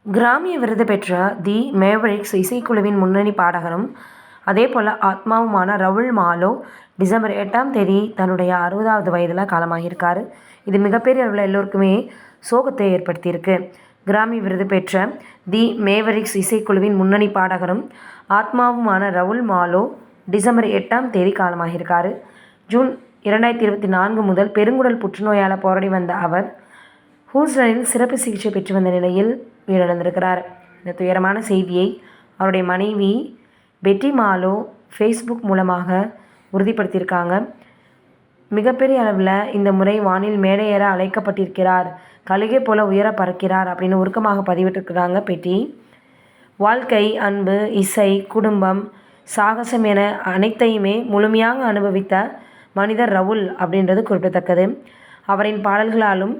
கிராமிய விருது பெற்ற தி மேவரிக்ஸ் இசைக்குழுவின் முன்னணி பாடகரும் அதேபோல் ஆத்மாவுமான ரவுல் மாலோ டிசம்பர் 8ஆம் தேதி தன்னுடைய 60வது வயதில் காலமாகியிருக்காரு. இது மிகப்பெரிய அளவில் எல்லோருக்குமே சோகத்தை ஏற்படுத்தியிருக்கு. கிராமி விருது பெற்ற தி மேவரிக்ஸ் இசைக்குழுவின் முன்னணி பாடகரும் ஆத்மாவுமான ரவுல் மாலோ டிசம்பர் 8ஆம் தேதி காலமாகியிருக்காரு. ஜூன் 2024 முதல் பெருங்குடல் புற்றுநோயால் போராடி வந்த அவர் ஹூஸ்டனில் சிறப்பு சிகிச்சை பெற்று வந்த நிலையில் உயிரிழந்திருக்கிறார். இந்த துயரமான செய்தியை அவருடைய மனைவி பெட்டி மாலோ ஃபேஸ்புக் மூலமாக உறுதிப்படுத்தியிருக்காங்க. மிகப்பெரிய அளவில் இந்த முறை வானில் மேடையேற அழைக்கப்பட்டிருக்கிறார், கழுகை போல உயர பறக்கிறார் அப்படின்னு உருக்கமாக பதிவிட்டிருக்கிறாங்க பெட்டி. வாழ்க்கை, அன்பு, இசை, குடும்பம், சாகசம் என அனைத்தையுமே முழுமையாக அனுபவித்த மனிதர் ரவுல் அப்படின்றது குறிப்பிடத்தக்கது. அவரின் பாடல்களாலும்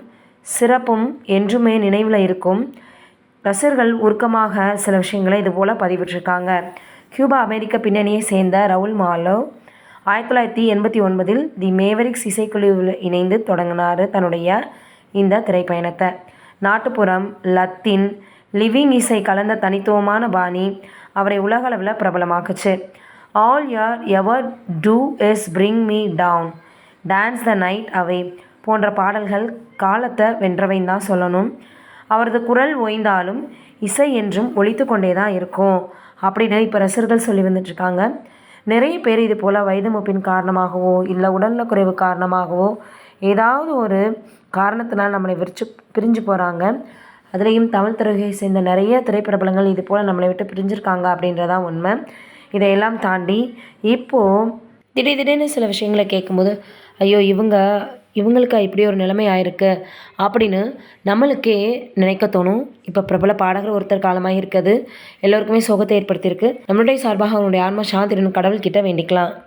சிறப்பும் என்றுமே நினைவில் இருக்கும். ரசிகர்கள் உருக்கமாக சில விஷயங்களை இதுபோல் பதிவிட்டிருக்காங்க. கியூபா அமெரிக்க பின்னணியை சேர்ந்த ரவுல் மாலோ 1989 தி மேவரிக்ஸ் இசைக்குழுவில் இணைந்து தொடங்கினார் தன்னுடைய இந்த திரைப்பயணத்தை. நாட்டுப்புறம், லத்தீன், லிவிங் இசை கலந்த தனித்துவமான பாணி அவரை உலகளவில் பிரபலமாக்குச்சு. All you ever do is bring me down, dance the night away போன்ற பாடல்கள் காலத்தை வென்றவைன்னு தான் சொல்லணும். அவரது குரல் ஓய்ந்தாலும் இசை என்றும் ஒலித்து கொண்டே தான் இருக்கும் அப்படின்னு இப்போ ரசிகர்கள் சொல்லி வந்துட்டுருக்காங்க. நிறைய பேர் இது போல் வயது மூப்பின் காரணமாகவோ இல்லை உடல்நல குறைவு காரணமாகவோ ஏதாவது ஒரு காரணத்தினால் நம்மளை பிரிஞ்சு போகிறாங்க. அதுலேயும் தமிழ் துறையை சேர்ந்த நிறைய திரைப்பிரபலங்கள் இது போல் நம்மளை விட்டு பிரிஞ்சிருக்காங்க அப்படின்றதான் உண்மை. இதையெல்லாம் தாண்டி இப்போது திடீர்னு சில விஷயங்களை கேட்கும்போது ஐயோ இவங்களுக்கு இப்படி ஒரு நிலைமை ஆயிருக்கு அப்படின்னு நம்மளுக்கே நினைக்க தோணும். இப்போ பிரபல பாடகர் ஒருத்தர் காலமாக இருக்குது, எல்லோருக்குமே சோகத்தை ஏற்படுத்தியிருக்கு. நம்மளுடைய சார்பாக அவனுடைய ஆன்மா சாந்திரன் கடவுள்கிட்ட வேண்டிக்கலாம்.